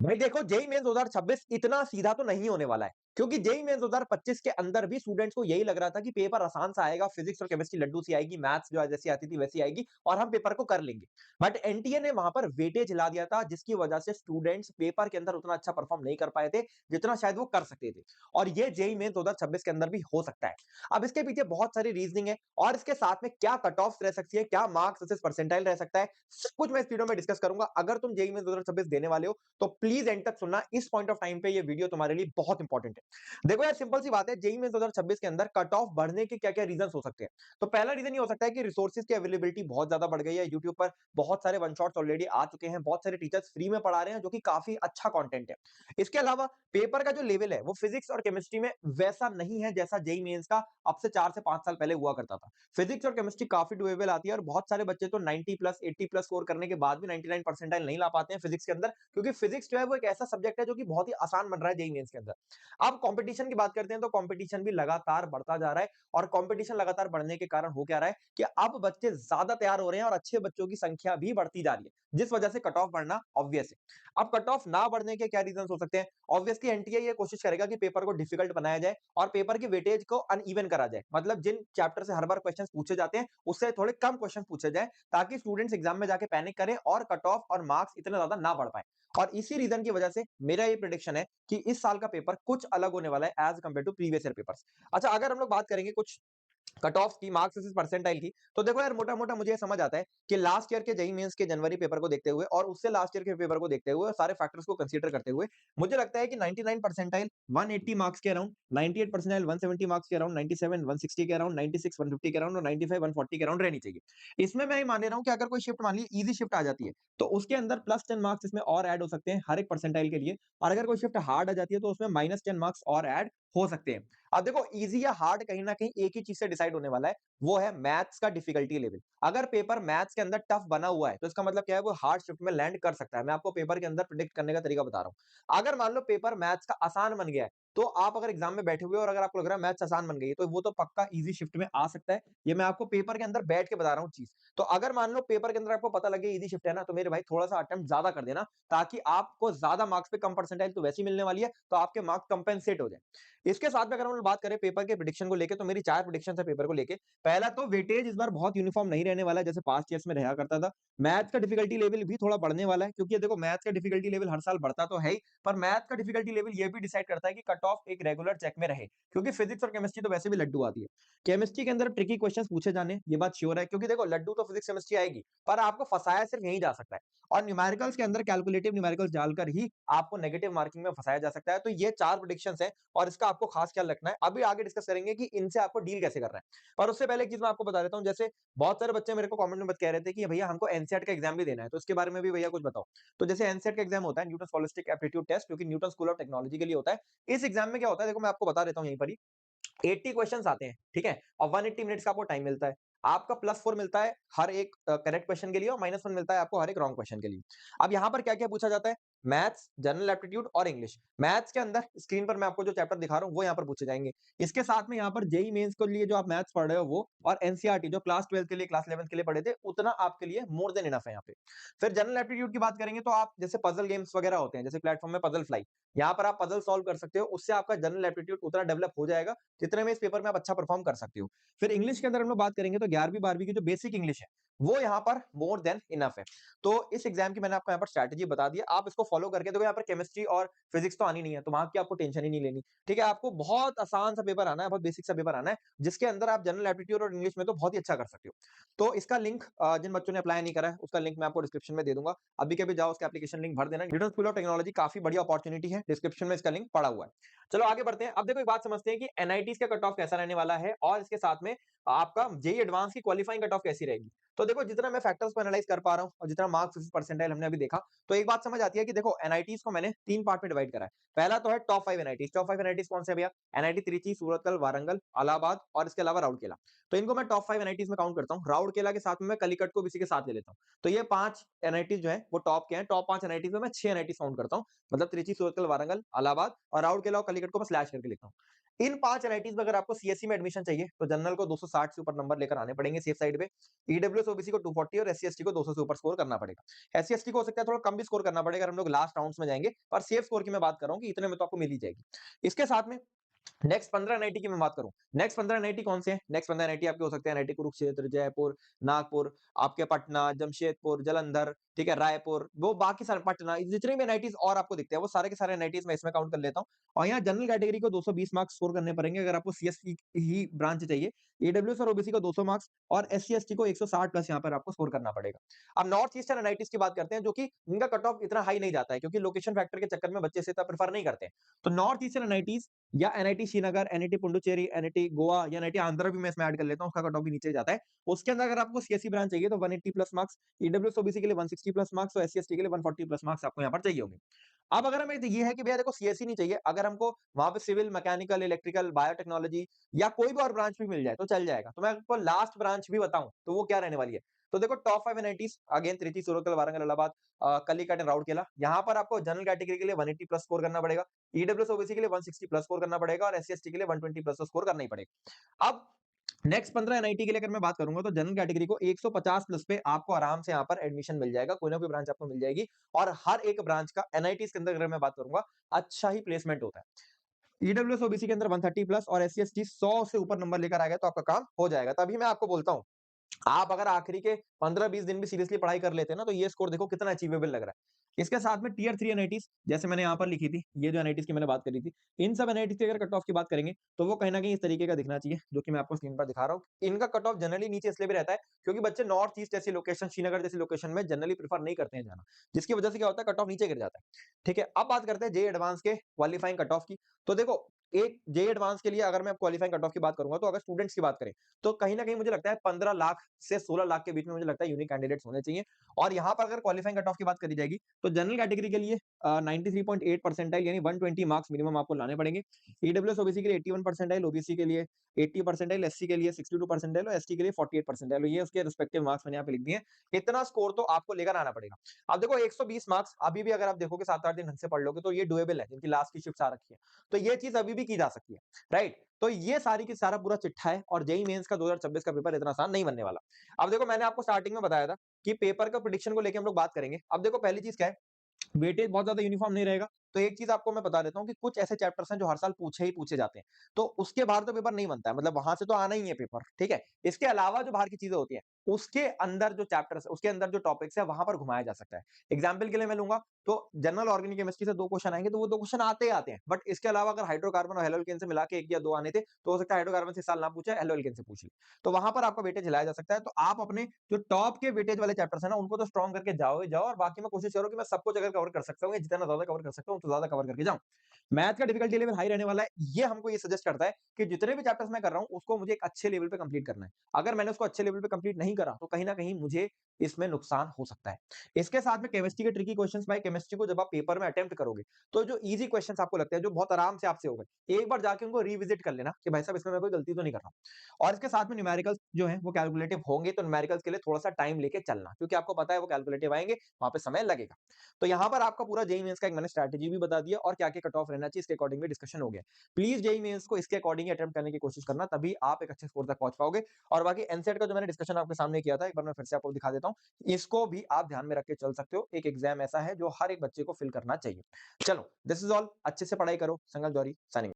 भाई देखो, JEE mains 2026 इतना सीधा तो नहीं होने वाला है, क्योंकि जेईई मेंस 2025 के अंदर भी स्टूडेंट्स को यही लग रहा था कि पेपर आसान सा आएगा, फिजिक्स और केमिस्ट्री लड्डू सी आएगी, मैथ्स जो जैसी आती थी वैसी आएगी और हम पेपर को कर लेंगे। बट एनटीए ने वहां पर वेटेज ला दिया था, जिसकी वजह से स्टूडेंट्स पेपर के अंदर उतना अच्छा परफॉर्म नहीं कर पाए थे जितना शायद वो कर सकते थे। और ये जेईई मेंस 2026 के अंदर भी हो सकता है। अब इसके पीछे बहुत सारी रीजनिंग है और इसके साथ में क्या कट ऑफ रह सकती है, क्या मार्क्स वर्सेस परसेंटाइल रह सकता है, सब कुछ मैं इस वीडियो में डिस्कस करूंगा। अगर तुम जेईई मेंस 2026 देने वाले हो तो प्लीज एंड तक सुनना, इस पॉइंट ऑफ टाइम पे ये वीडियो तुम्हारे लिए बहुत इंपॉर्टेंट है। देखो यार, सिंपल सी बात है, जेईई मेंस 2026 के अंदर कट ऑफ बढ़ने के क्या क्या रीजन हो सकते हैं। तो पहला रीजन ये हो सकता है कि रिसोर्सेज की अवेलेबिलिटी बहुत ज्यादा बढ़ गई है। यूट्यूब पर बहुत सारे वन शॉट्स ऑलरेडी आ चुके हैं, बहुत सारे टीचर्स फ्री में पढ़ा रहे हैं, जो कि काफी अच्छा कंटेंट है। इसके अलावा पेपर का जो लेवल है वो फिजिक्स और केमिस्ट्री में वैसा नहीं है जैसा जेईई मेंस का अब से 4 से 5 साल पहले हुआ करता था। फिजिक्स और केमिस्ट्री काफी डुएबल आती है और बहुत सारे बच्चे तो 90 प्लस 80 प्लस स्कोर करने के बाद भी 99 परसेंटाइल नहीं ला पाते हैं फिजिक्स के अंदर, क्योंकि फिजिक्स जो है वो एक ऐसा सब्जेक्ट है जो कि बहुत ही आसान बन रहा है जेईई मेंस के अंदर। अब कंपटीशन की बात करते हैं तो कंपटीशन भी लगातार बढ़ता जा रहा है और कंपटीशन लगातार बढ़ने के कारण हो क्या रहा है कि अब बच्चे ज्यादा तैयार हो रहे हैं और अच्छे बच्चों की संख्या भी बढ़ती जा रही है, जिस वजह से कट ऑफ बढ़ना ऑब्वियस है। अब कट ऑफ ना बढ़ने के क्या रीजन हो सकते हैं? ऑब्वियसली एनटीए ये कोशिश करेगा कि पेपर को डिफिकल्ट बनाया जाए और पेपर की वेटेज को अनइवन करा जाए, मतलब जिन चैप्टर से हर बार क्वेश्चन पूछे जाते हैं उससे थोड़े कम क्वेश्चन पूछे जाए, ताकि स्टूडेंट्स एग्जाम में जाके पैनिक करें और कट ऑफ और मार्क्स इतने ज्यादा ना बढ़ पाए। और इसी रीजन की वजह से मेरा ये प्रिडिक्शन है कि इस साल का पेपर कुछ अलग होने वाला है as compare to previous year papers. अच्छा, अगर हम लोग बात करेंगे कुछ कट ऑफ की, मार्क्स वर्सेस परसेंटाइल की, तो देखो यार, मोटा मोटा मुझे समझ आता है कि लास्ट ईयर के जेईई मेंस के जनवरी पेपर को देखते हुए और उससे लास्ट ईयर के पेपर को देखते हुए, सारे फैक्टर्स को कंसीडर करते हुए, मुझे लगता है कि 99 परसेंटाइल 180 मार्क्स के अराउंड, 98 परसेंटाइल 170 मार्क्स के अराउंड, 97 160 के अराउंड, 96 150 के अराउंड और 95 140 के अराउंड रहनी चाहिए। इसमें मैं ये मान ले रहा हूँ कि अगर कोई शिफ्ट, मान लीजिए इजी शिफ्ट आ जाती है, तो उसके अंदर प्लस 10 मार्क्स इसमें और ऐड हो सकते हैं हर एक परसेंटाइल के लिए। और अगर कोई शिफ्ट हार्ड आ जाती है तो उसमें -10 मार्क्स और ऐड हो सकते हैं। अब देखो, इजी या हार्ड कहीं ना कहीं एक ही चीज से डिसाइड होने वाला है, वो है मैथ्स का डिफिकल्टी लेवल। अगर पेपर मैथ्स के अंदर टफ बना हुआ है तो इसका मतलब क्या है, वो हार्ड शिफ्ट में लैंड कर सकता है। मैं आपको पेपर के अंदर प्रिडिक्ट करने का तरीका बता रहा हूं। अगर मान लो पेपर मैथ्स का आसान बन गया है, तो आप अगर एग्जाम में बैठे हुए हो और अगर आपको लग रहा है मैथ्स आसान बन गई है, तो वो तो पक्का इजी शिफ्ट में आ सकता है। ये मैं आपको पेपर के अंदर बैठ के बता रहा हूँ चीज। तो अगर मान लो पेपर के अंदर आपको पता लगे इजी शिफ्ट है ना, तो मेरे भाई थोड़ा सा अटेम्प्ट ज्यादा कर देना, ताकि आपको ज्यादा मार्क्स पे कम परसेंटाइल तो वैसी मिलने वाली है, तो आपके मार्क्स कंपेंसेट हो जाए। इसके साथ में अगर हम लोग बात करें पेपर के प्रिडिक्शन को लेके, तो मेरी 4 प्रिडिक्शन है पेपर को लेके। पहला तो वेटेज इस बार बहुत यूनिफॉर्म नहीं रहने वाला है जैसे पास्ट ईयर्स में रहा करता था। मैथ्स का डिफिकल्टी लेवल भी थोड़ा बढ़ने वाला है, क्योंकि ये देखो, मैथ्स का डिफिकल्टी लेवल हर साल बढ़ता तो है ही, पर मैथ्स का डिफिकल्टी लेवल ये भी डिसाइड करता है कि कट ऑफ एक रेगुलर चेक में रहे, क्योंकि फिजिक्स और केमिस्ट्री तो वैसे भी लड्डू आती है। केमिस्ट्री के अंदर ट्रिकी क्वेश्चन पूछे जाने, ये बात श्योर है, क्योंकि देखो, लड्डू तो फिजिक्स केमिस्ट्री आएगी, पर आपको फंसाया सिर्फ यही जा सकता है। और न्यूमेरिकल्स के अंदर कैलकुलेटिव न्यूमेरिकल्स डालकर ही आपको नेगेटिव मार्किंग में फंसाया जा सकता है। तो ये 4 प्रेडिक्शंस हैं और इसका आपको खास ख्याल रखना है। अभी आगे डिस्कस करेंगे कि इनसे आपको डील कैसे करना है। पर उससे पहले एक चीज मैं आपको बता देता हूँ, जैसे बहुत सारे बच्चे मेरे को कमेंट में बत कह रहे थे कि भैया हमको एनसीईआरटी का एग्जाम भी देना है, तो इसके बारे में भी भैया कुछ बताओ। तो जैसे एनसीईआरटी का एग्जाम होता है, न्यूटन स्कॉलस्टिक एप्टीट्यूड टेस्ट, जो कि न्यूटन स्कूल ऑफ टेक्नोलॉजी के लिए होता है। इस एग्जाम में क्या होता है, देखो मैं आपको बता देता हूँ यहीं पर ही। 80 क्वेश्चंस आते हैं, ठीक है, और 180 मिनट्स का आपको टाइम मिलता है। आपका +4 मिलता है हर एक करेक्ट क्वेश्चन के लिए और -1 मिलता है आपको हर एक रॉन्ग क्वेश्चन के लिए। अब यहाँ पर क्या-क्या पूछा जाता है? मैथ्स, जनरल एप्टीट्यूड और इंग्लिश। मैथ्स के अंदर स्क्रीन पर मैं आपको जो चैप्टर दिखा रहा हूँ वो यहाँ पर पूछे जाएंगे। इसके साथ में यहाँ पर जेईई मेंस के लिए जो आप मैथ्स पढ़ रहे हो वो, और एनसीईआरटी जो क्लास 12 के लिए, क्लास 11 के लिए पढ़े थे, उतना आपके लिए मोर देन इनफ है यहाँ पे। फिर जनरल एप्टीट्यूड की बात करेंगे तो आप जैसे पजल गेम्स वगैरह होते हैं, जैसे प्लेटफॉर्म में पजल फ्लाई, यहाँ पर आप पजल सॉल्व कर सकते हो, उससे आपका जनरल एप्टीट्यूड उतना डेवलप हो जाएगा जितने में इस पेपर में आप अच्छा परफॉर्म कर सकते हो। फिर इंग्लिश के अंदर हम लोग बात करेंगे तो 11वीं 12वीं की जो बेसिक इंग्लिश है, वो यहाँ पर मोर देन इनफ है। तो इस एग्जाम की मैंने आपको यहाँ पर स्ट्रैटेजी बता दी है, आप इसको फॉलो करके देखो। यहाँ पर केमिस्ट्री और फिजिक्स तो आनी नहीं है, तो वहां की आपको टेंशन ही नहीं लेनी। ठीक है, आपको बहुत आसान सा पेपर आना है, बहुत बेसिक सा पेपर आना है, जिसके अंदर आप जनरल एप्टीट्यूड और इंग्लिश में तो बहुत ही अच्छा कर सकते हो। तो इसका लिंक, जिन बच्चों ने अप्लाई नहीं करा है, उसका लिंक मैं आपको डिस्क्रिप्शन में दे दूंगा। अभी के अभी जाओ, उसका एप्लीकेशन लिंक भर देना। न्यूटन स्कूल ऑफ टेक्नोलॉजी काफी बढ़िया अपॉर्चुनिटी है, डिस्क्रिप्शन में इसका लिंक पड़ा हुआ है। चलो आगे बढ़ते हैं। अब देखो, एक बात समझते हैं कि एनआईटीज का कट ऑफ कैसा रहने वाला है और इसके साथ में आपका जेईई एडवांस की क्वालिफाइंग कट ऑफ कैसी रहेगी। तो देखो, जितना मैं फैक्टर्स को एनालाइज कर पा रहा हूं और जितना मार्क्स परसेंटाइल हमने अभी देखा, तो एक बात समझ आती है कि देखो, एनआईटीज को मैंने 3 पार्ट में डिवाइड करा है। पहला तो है टॉप 5 एनआईटीज। टॉप 5 एनआईटीज कौन से है भैया? एनआईटी त्रिची, सूरतकल, वारंगल, इलाहाबाद और इसके अलावा राउरकेला। तो इनको मैं टॉप 5 एनआईटीज में काउंट करता हूँ। राउरकेला के साथ में मैं कलिकट को भी इसी के साथ ले लेता हूँ। तो ये 5 एनआईटीज जो है वो टॉप के हैं। टॉप 5 एनआईटीज में मैं 6 एनआईटीज काउंट करता हूँ, मतलब त्रिची, सूरतकल, वारंगल, इलाहाबाद और राउरकेला और कलिकट को मैं स्लैश करके लिखता हूँ। इन 5 एनआईटीज़ में अगर आपको सीएसई में एडमिशन चाहिए, तो जनरल को 260 से ऊपर नंबर लेकर आने पड़ेंगे सेफ साइड पे। ईडब्ल्यूएस ओबीसी को 240 और एससी-एसटी को 200 से ऊपर स्कोर करना पड़ेगा। एससी-एसटी को हो सकता है थोड़ा कम भी स्कोर करना पड़ेगा, अगर हम लोग लास्ट राउंड्स में जाएँगे, पर सेफ स्कोर की मैं बात कर रहा हूँ कि इतने में तो आपको मिल ही जाएगी। इसके साथ में नेक्स्ट 15 एनआईटी की मैं बात करूँ, नेक्स्ट 15 एनआईटी कौन से हैं? नेक्स्ट 15 एनआईटी आपके हो सकते हैं एनआईटी कुरुक्षेत्र, जयपुर, नागपुर, आपके पटना, जमशेदपुर, जालंधर, ठीक है, रायपुर, वो बाकी सारे पटना, जितने भी एनआईटीज़ और आपको दिखते हैं, वो सारे के सारे एनआईटीज़ मैं इसमें काउंट कर लेता हूँ। और यहाँ जनरल कैटेगरी को 220 मार्क्स स्कोर करने पड़ेंगे अगर आपको सीएसई ही ब्रांच चाहिए। ईडब्ल्यूएस और ओबीसी को 200 मार्क्स और एससी-एसटी को 160 प्लस यहाँ पर आपको स्कोर करना पड़ेगा। अब नॉर्थ ईस्टर्न एनआईटीज़ की बात करते हैं, जो कि इनका कट ऑफ इतना हाई नहीं जाता है, क्योंकि लोकेशन फैक्टर के चक्कर में बच्चे इसे इतना प्रेफर नहीं करते हैं। तो नॉर्थ ईस्टर्न एनआईटीज़ या NIT Srinagar, NIT Puducherry, NIT Goa या एनआईटी आंध्र भी मैं इसमें ऐड कर लेता हूँ, उसका कट ऑफ भी नीचे जाता है। उसके अंदर अगर आपको सीएसई ब्रांच चाहिए तो 180 प्लस मार्क्स, ईडब्ल्यूएस ओबीसी के लिए 160 प्लस मार्क्स और एससी-एसटी के लिए 140 प्लस मार्क्स आपको यहाँ पर चाहिए होंगे। अब अगर हमें ये है कि भैया देखो सीएसई नहीं चाहिए, अगर हमको वहाँ पे सिविल, मैकेनिकल, इलेक्ट्रिकल, बायोटेक्नोलॉजी या कोई भी और ब्रांच भी मिल जाए तो चल जाएगा। तो मैं आपको लास्ट ब्रांच भी बताऊँ तो वो क्या रहने वाली है। तो देखो top 5 NITs again Trichy, Surathkal, Warangal, Allahabad, Calicut and Rourkela. यहाँ पर आपको जनरल कैटेगरी के लिए 180 प्लस स्कोर करना पड़ेगा। ईडब्ल्यूएस ओबीसी के लिए 160 प्लस स्कोर करना पड़ेगा और एससी-एसटी के लिए 120 प्लस तो स्कोर करना ही पड़ेगा। अब नेक्स्ट 15 एनआईटी के लिए अगर मैं बात करूँगा तो जनरल कैटेगरी को 150 प्लस पे आपको आराम से यहाँ पर एडमिशन मिल जाएगा, कोई ना कोई ब्रांच आपको मिल जाएगी और हर एक ब्रांच का एनआईटीज़ के अंदर अगर मैं बात करूँगा, अच्छा ही प्लेसमेंट होता है। ईडब्ल्यूएस ओबीसी के अंदर 130 प्लस और एससी-एसटी 100 से ऊपर नंबर लेकर आ गए तो आपका काम हो जाएगा। तभी मैं आपको बोलता हूँ आप अगर आखिरी के 15-20 दिन भी सीरियसली पढ़ाई कर लेते हैं ना, तो ये स्कोर देखो कितना अचीवेबल लग रहा है। इसके साथ में टियर 3 एनआईटीज़ जैसे मैंने यहाँ पर लिखी थी, ये जो एनआईटीज़ की मैंने बात करी थी, इन सब एनआईटीज़ की अगर कट ऑफ की बात करेंगे, तो वो कहीं न कहीं इस तरीके का दिखना चाहिए, जो कि मैं आपको स्क्रीन पर दिखा रहा हूँ। इनका कट ऑफ जनरली नीचे इसलिए भी रहता है, क्योंकि बच्चे नॉर्थ ईस्ट जैसी लोकेशन, श्रीनगर जैसी लोकेशन में जनरली प्रेफर नहीं करते हैं जाना, जिसकी वजह से क्या होता है कट ऑफ नीचे गिर जाता है। ठीक है, अब बात करते हैं जेईई एडवांस के क्वालिफाइंग कट ऑफ की। तो देखो, एक जेईई एडवांस के लिए अगर मैं क्वालिफाइंग कट ऑफ की बात करूँगा, तो अगर स्टूडेंट्स की बात करें, तो कहीं न कहीं मुझे लगता है 15 लाख से 16 लाख के बीच में मुझे लगता है यूनिक कैंडिडेट्स होने चाहिए। और यहाँ पर अगर क्वालिफाइंग कट ऑफ की बात करी जाएगी, तो जनरल कैटेगरी के लिए 93.8 परसेंटाइल यानी 120 मार्क्स मिनिमम आपको लाने पड़ेंगे। ईडब्ल्यूएस ओबीसी के लिए 81 परसेंटाइल, ओबीसी के लिए 80 परसेंटाइल, एससी के लिए 62 परसेंटाइल और एसटी के लिए 48 परसेंटाइल। ये उसके रिस्पेक्टिव मार्क्स मैंने यहाँ पे लिख दिए हैं। इतना स्कोर तो आपको लेकर आना पड़ेगा। अब देखो 120 मार्क्स अभी भी अगर आप देखोगे 7-8 दिन ढंग से पढ़ लोगे तो ये डुएबल है, जिनकी लास्ट की शिफ्ट्स आ रखी है। तो ये चीज़ अभी भी की जा सकती है, राइट? तो ये सारी की सारा पूरा चिट्ठा है और जेईई मेंस का 2026 का पेपर इतना आसान नहीं बनने वाला। अब देखो मैंने आपको स्टार्टिंग में बताया था कि पेपर का प्रेडिक्शन को लेके हम लोग बात करेंगे। अब देखो पहली चीज़ क्या है, वेटेज बहुत ज़्यादा यूनिफॉर्म नहीं रहेगा। तो एक चीज़ आपको मैं बता देता हूँ कि कुछ ऐसे चैप्टर्स हैं जो हर साल पूछे ही पूछे जाते हैं। तो उसके बाहर तो पेपर नहीं बनता है, मतलब वहाँ से तो आना ही है पेपर, ठीक है? इसके अलावा जो बाहर की चीज़ें होती हैं, उसके अंदर जो चैप्टर्स उसके अंदर जो टॉपिक्स है, वहाँ पर घुमाया जा सकता है। एग्ज़ाम्पल के लिए मैं लूँगा, तो जनरल ऑर्गेनिक केमिस्ट्री से 2 क्वेश्चन आएँगे, तो वो 2 क्वेश्चन आते ही आते हैं। बट इसके अलावा अगर हाइड्रोकार्बन और हेलोल्केन से मिला के 1 या 2 आने थे, तो हो सकता है हाइड्रोकार्बन से इस साल ना पूछे, हेलोल्केन से पूछ ले। तो वहाँ पर आपका वेटेज हिलाया जा सकता है। तो आप अपने जो टॉप के वेटेज वाले चैप्टर्स हैं ना, उनको तो स्ट्रॉन्ग करके जाओ ही जाओ और बाकी में कोशिश करो कि मैं सब कुछ अगर कवर कर सकता हूँ, या जितना ज़्यादा कवर कर सकता हूँ, उतना ज़्यादा कवर करके जाऊँ। मैथ का डिफिकल्टी लेवल हाई रहने वाला है, ये हमको ये सजेस्ट करता है कि जितने भी चैप्टर्स मैं कर रहा हूँ, उसको मुझे एक अच्छे लेवल पे कंप्लीट करना है। अगर मैंने उसको अच्छे लेवल पे कंप्लीट नहीं करा, तो कहीं न कहीं मुझे इसमें नुकसान हो सकता है। इसके साथ में केमिस्ट्री के ट्रिकी क्वेश्चन्स भाई केमिस्ट्री को जब आप पेपर में अटेम्प्ट करोगे, तो जो ईज़ी क्वेश्चन्स आपको लगते हैं, जो बहुत आराम से आपसे हो गए, एक बार जाके उनको रिविज़िट कर लेना कि भाई साहब इसमें मैं कोई गलती तो नहीं कर रहा हूँ। और इसके साथ में न्यूमेरिकल्स जो हैं, वो कैलकुलेटिव होंगे, तो न्यूमेरिकल्स के लिए थोड़ा-सा टाइम लेके चलना, क्योंकि आपको पता है वो कैलकुलेटिव आएँगे, वहाँ पे समय लगेगा। तो यहाँ पर आपका पूरा जेईई मेंस का एक मैंने स्ट्रैटेजी भी बता दिया और क्या-क्या कट ऑफ रहना चाहिए, इसके अकॉर्डिंग भी डिस्कशन हो गया। प्लीज़ जेईई मेंस को इसके अकॉर्डिंग ही अटेम्प्ट करने की कोशिश करना, तभी आप एक अच्छे स्कोर तक पहुँच पाओगे। और बाकी एनसेट का जो मैंने डिस्कशन आपके सामने किया था, एक बार मैं फिर से आपको दिखा देता हूँ। इसको भी आप ध्यान में रख के चल सकते हो। एक एग्ज़ाम ऐसा है जो हर एक बच्चे को फिल करना चाहिए। चलो, दिस इज़ ऑल। अच्छे से पढ़ाई करो। संगल जौहरी साइनिंग